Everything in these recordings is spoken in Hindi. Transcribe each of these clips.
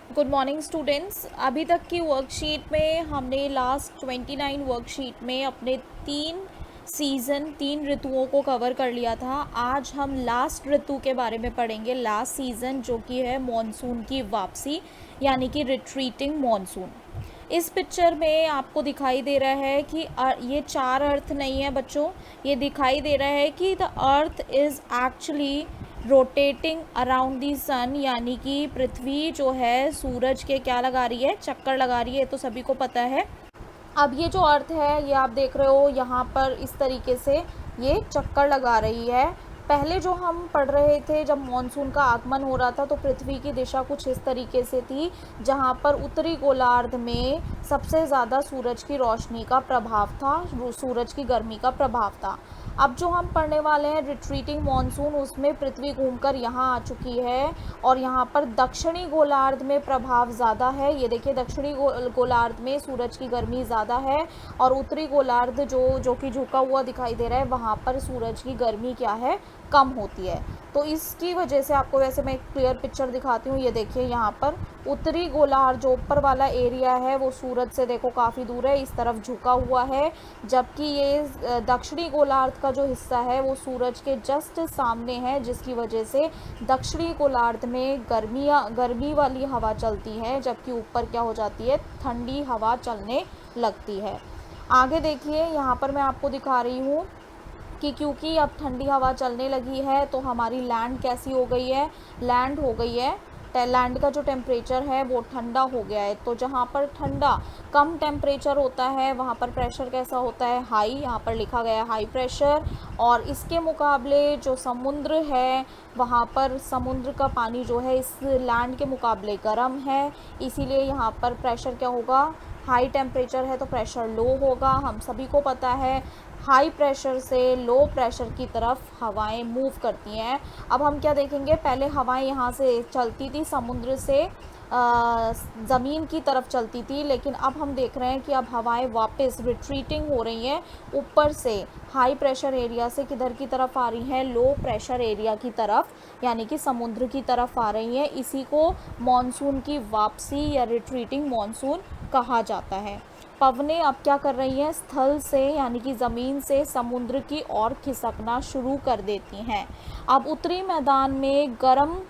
Good morning students. अभी तक की वर्कशीट में हमने लास्ट 29 वर्कशीट में अपने तीन ऋतुओं को कवर कर लिया था। आज हम लास्ट ऋतु के बारे में पढ़ेंगे, लास्ट सीज़न, जो कि है मॉनसून की वापसी यानी कि रिट्रीटिंग मॉनसून। इस पिक्चर में आपको दिखाई दे रहा है कि ये चार अर्थ नहीं है बच्चों, ये दिखाई दे रहा है कि the earth is actually rotating around the sun, यानी कि पृथ्वी जो है सूरज के क्या लगा रही है, चक्कर लगा रही है। तो सभी को पता है। अब ये जो अर्थ है, ये आप देख रहे हो यहाँ पर इस तरीके से ये चक्कर लगा रही है। पहले जो हम पढ़ रहे थे, जब मॉनसून का आगमन हो रहा था, तो पृथ्वी की दिशा कुछ इस तरीके से थी, जहाँ पर उत्तरी गोलार्ध में सबसे ज़्यादा सूरज की रोशनी का प्रभाव था, सूरज की गर्मी का प्रभाव था। अब जो हम पढ़ने वाले हैं रिट्रीटिंग मॉनसून, उसमें पृथ्वी घूमकर यहाँ आ चुकी है और यहाँ पर दक्षिणी गोलार्ध में प्रभाव ज़्यादा है। ये देखिए, दक्षिणी गोलार्ध में सूरज की गर्मी ज़्यादा है और उत्तरी गोलार्ध जो कि झुका हुआ दिखाई दे रहा है, वहाँ पर सूरज की गर्मी क्या है, कम होती है। तो इसकी वजह से आपको, वैसे मैं एक क्लियर पिक्चर दिखाती हूँ। ये देखिए, यहाँ पर उत्तरी गोलार्ध जो ऊपर वाला एरिया है वो सूरज से देखो काफ़ी दूर है, इस तरफ झुका हुआ है, जबकि ये दक्षिणी गोलार्ध का जो हिस्सा है वो सूरज के जस्ट सामने है, जिसकी वजह से दक्षिणी गोलार्ध में गर्मी वाली हवा चलती है, जबकि ऊपर क्या हो जाती है, ठंडी हवा चलने लगती है। आगे देखिए, यहाँ पर मैं आपको दिखा रही हूँ कि क्योंकि अब ठंडी हवा चलने लगी है तो हमारी लैंड कैसी हो गई है, लैंड हो गई है, लैंड का जो टेम्परेचर है वो ठंडा हो गया है। तो जहाँ पर ठंडा कम टेम्परेचर होता है वहाँ पर प्रेशर कैसा होता है, हाई, यहाँ पर लिखा गया है हाई प्रेशर। और इसके मुकाबले जो समुद्र है, वहाँ पर समुद्र का पानी जो है इस लैंड के मुकाबले गर्म है, इसीलिए यहाँ पर प्रेशर क्या होगा, हाई टेम्परेचर है तो प्रेशर लो होगा। हम सभी को पता है हाई प्रेशर से लो प्रेशर की तरफ हवाएं मूव करती हैं। अब हम क्या देखेंगे, पहले हवाएं यहाँ से चलती थी, समुद्र से ज़मीन की तरफ चलती थी, लेकिन अब हम देख रहे हैं कि अब हवाएं वापस रिट्रीटिंग हो रही हैं, ऊपर से हाई प्रेशर एरिया से किधर की तरफ आ रही हैं, लो प्रेशर एरिया की तरफ, यानी कि समुद्र की तरफ आ रही हैं। इसी को मॉनसून की वापसी या रिट्रीटिंग मॉनसून कहा जाता है। पवनें अब क्या कर रही हैं, स्थल से यानी कि ज़मीन से समुद्र की ओर खिसकना शुरू कर देती हैं। अब उत्तरी मैदान में गर्म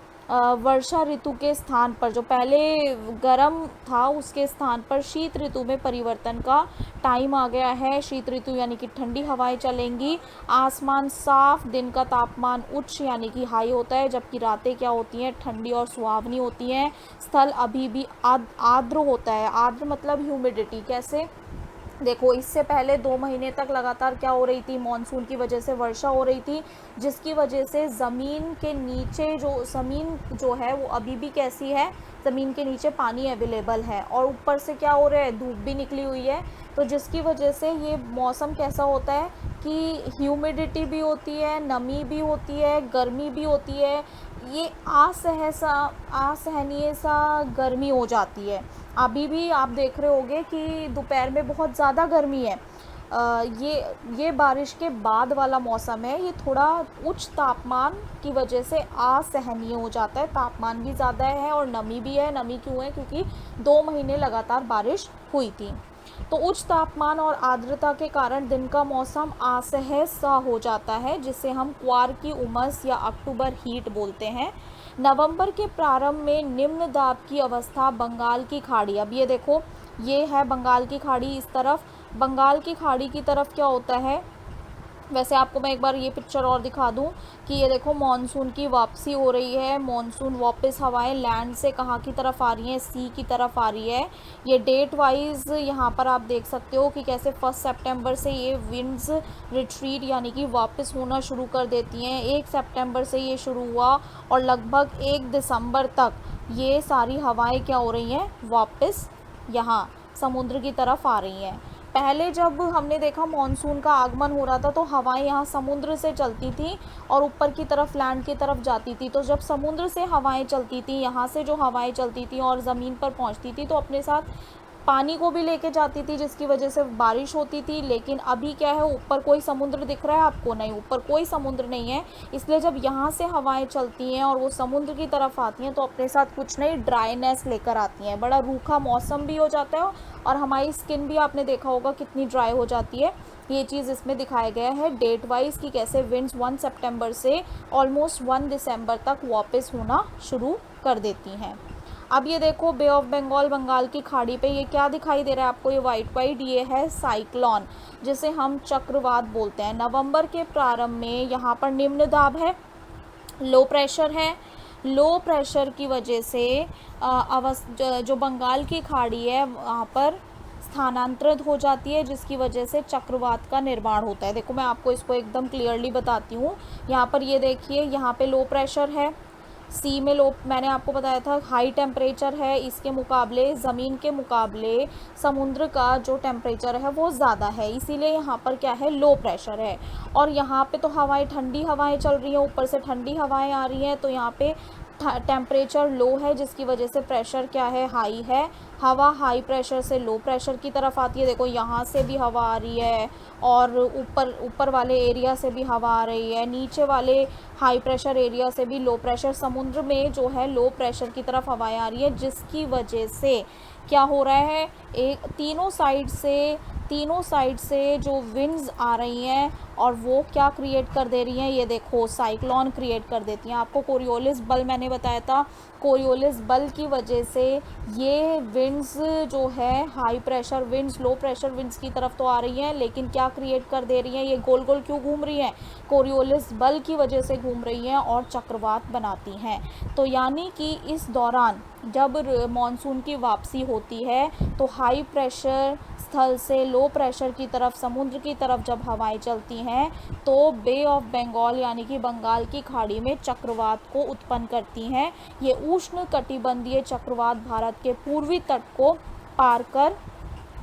वर्षा ऋतु के स्थान पर, जो पहले गर्म था उसके स्थान पर शीत ऋतु में परिवर्तन का टाइम आ गया है। शीत ऋतु यानी कि ठंडी हवाएं चलेंगी, आसमान साफ, दिन का तापमान उच्च यानी कि हाई होता है, जबकि रातें क्या होती हैं, ठंडी और सुहावनी होती हैं। स्थल अभी भी आर्द्र होता है। आर्द्र मतलब ह्यूमिडिटी। कैसे, देखो, इससे पहले 2 महीने तक लगातार क्या हो रही थी, मॉनसून की वजह से वर्षा हो रही थी, जिसकी वजह से ज़मीन के नीचे जो ज़मीन जो है वो अभी भी कैसी है, ज़मीन के नीचे पानी अवेलेबल है और ऊपर से क्या हो रहा है, धूप भी निकली हुई है। तो जिसकी वजह से ये मौसम कैसा होता है कि ह्यूमिडिटी भी होती है, नमी भी होती है, गर्मी भी होती है। ये असहनीय सा गर्मी हो जाती है। अभी भी आप देख रहे होंगे कि दोपहर में बहुत ज़्यादा गर्मी है। ये बारिश के बाद वाला मौसम है, ये थोड़ा उच्च तापमान की वजह से असहनीय हो जाता है। तापमान भी ज़्यादा है और नमी भी है। नमी क्यों है, क्योंकि 2 महीने लगातार बारिश हुई थी। तो उच्च तापमान और आर्द्रता के कारण दिन का मौसम असहज सा हो जाता है, जिसे हम क्वार की उमस या अक्टूबर हीट बोलते हैं। नवंबर के प्रारंभ में निम्न दाब की अवस्था बंगाल की खाड़ी, अब ये देखो, ये है बंगाल की खाड़ी, इस तरफ बंगाल की खाड़ी की तरफ क्या होता है, वैसे आपको मैं एक बार ये पिक्चर और दिखा दूं कि ये देखो मानसून की वापसी हो रही है। मानसून वापस हवाएं लैंड से कहाँ की तरफ आ रही हैं, सी की तरफ आ रही है। ये डेट वाइज यहाँ पर आप देख सकते हो कि कैसे 1 सितंबर से ये विंड्स रिट्रीट यानी कि वापस होना शुरू कर देती हैं। 1 सितंबर से ये शुरू हुआ और लगभग 1 दिसंबर तक ये सारी हवाएं क्या हो रही हैं, वापस यहाँ समुद्र की तरफ आ रही हैं। पहले जब हमने देखा मॉनसून का आगमन हो रहा था तो हवाएं यहाँ समुद्र से चलती थी और ऊपर की तरफ लैंड की तरफ जाती थी। तो जब समुद्र से हवाएं चलती थी, यहाँ से जो हवाएं चलती थी और ज़मीन पर पहुँचती थी, तो अपने साथ पानी को भी लेके जाती थी, जिसकी वजह से बारिश होती थी। लेकिन अभी क्या है, ऊपर कोई समुद्र दिख रहा है आपको? नहीं, ऊपर कोई समुद्र नहीं है। इसलिए जब यहाँ से हवाएं चलती हैं और वो समुद्र की तरफ आती हैं तो अपने साथ कुछ नहीं, ड्राईनेस लेकर आती हैं। बड़ा रूखा मौसम भी हो जाता है और हमारी स्किन भी आपने देखा होगा कितनी ड्राई हो जाती है। ये चीज़ इसमें दिखाया गया है डेट वाइज कि कैसे विंड्स 1 सितंबर से ऑलमोस्ट 1 दिसंबर तक वापस होना शुरू कर देती हैं। अब ये देखो बे ऑफ बंगाल, बंगाल की खाड़ी पे ये क्या दिखाई दे रहा है आपको? ये वाइट वाइट, ये है साइक्लोन, जिसे हम चक्रवात बोलते हैं। नवंबर के प्रारंभ में यहाँ पर निम्न दाब है, लो प्रेशर है। लो प्रेशर की वजह से जो बंगाल की खाड़ी है वहाँ पर स्थानांतरित हो जाती है, जिसकी वजह से चक्रवात का निर्माण होता है। देखो मैं आपको इसको एकदम क्लियरली बताती हूँ। यहाँ पर ये देखिए, यहाँ पे लो प्रेशर है, सी में लो, मैंने आपको बताया था हाई टेम्परेचर है। इसके मुकाबले, ज़मीन के मुकाबले समुद्र का जो टेम्परेचर है वो ज़्यादा है, इसीलिए यहाँ पर क्या है, लो प्रेशर है। और यहाँ पे तो हवाएं, ठंडी हवाएं चल रही हैं, ऊपर से ठंडी हवाएं आ रही हैं, तो यहाँ पे टेम्परेचर लो है, जिसकी वजह से प्रेशर क्या है, हाई है। हवा हाई प्रेशर से लो प्रेशर की तरफ आती है। देखो यहाँ से भी हवा आ रही है और ऊपर वाले एरिया से भी हवा आ रही है, नीचे वाले हाई प्रेशर एरिया से भी लो प्रेशर, समुद्र में जो है लो प्रेशर की तरफ हवाएं आ रही है, जिसकी वजह से क्या हो रहा है, एक तीनों साइड से जो विंड्स आ रही हैं और वो क्या क्रिएट कर दे रही हैं, ये देखो साइक्लोन क्रिएट कर देती हैं। आपको कोरियोलिस बल मैंने बताया था, कोरियोलिस बल की वजह से ये विंड्स जो है, high pressure winds low pressure winds की तरफ तो आ रही हैं, लेकिन क्या क्रिएट कर दे रही हैं, ये गोल गोल क्यों घूम रही हैं? कोरियोलिस बल की वजह से घूम रही हैं और चक्रवात बनाती हैं। तो यानी कि इस दौरान जब मानसून की वापसी होती है तो हाई प्रेशर स्थल से लो प्रेशर की तरफ, समुद्र की तरफ जब हवाएं चलती हैं तो बे ऑफ बंगाल यानी कि बंगाल की खाड़ी में चक्रवात को उत्पन्न करती हैं। ये उष्ण कटिबंधीय चक्रवात भारत के पूर्वी तट को पार कर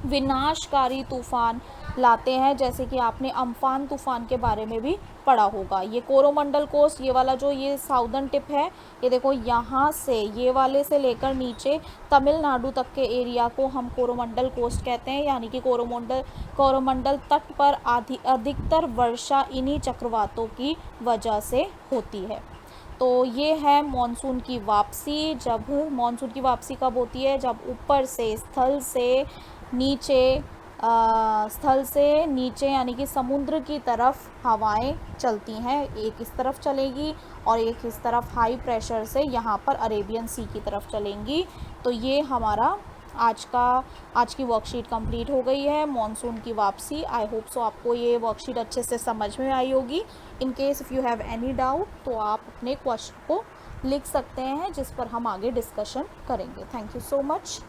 विनाशकारी तूफान लाते हैं, जैसे कि आपने अम्फान तूफान के बारे में भी पढ़ा होगा। ये कोरोमंडल कोस्ट, ये वाला जो ये साउदर्न टिप है, ये देखो यहाँ से, ये वाले से लेकर नीचे तमिलनाडु तक के एरिया को हम कोरोमंडल कोस्ट कहते हैं, यानी कि कोरोमंडल तट पर अधिकतर वर्षा इन्हीं चक्रवातों की वजह से होती है। तो ये है मॉनसून की वापसी। जब मॉनसून की वापसी कब होती है? जब ऊपर से स्थल से नीचे यानी कि समुद्र की तरफ हवाएं चलती हैं। एक इस तरफ चलेगी और एक इस तरफ हाई प्रेशर से यहाँ पर अरेबियन सी की तरफ चलेंगी। तो ये हमारा आज की वर्कशीट कंप्लीट हो गई है, मॉनसून की वापसी। आई होप सो आपको ये वर्कशीट अच्छे से समझ में आई होगी। In case if you have any doubt तो आप अपने क्वेश्चन को लिख सकते हैं, जिस पर हम आगे डिस्कशन करेंगे। Thank you so much.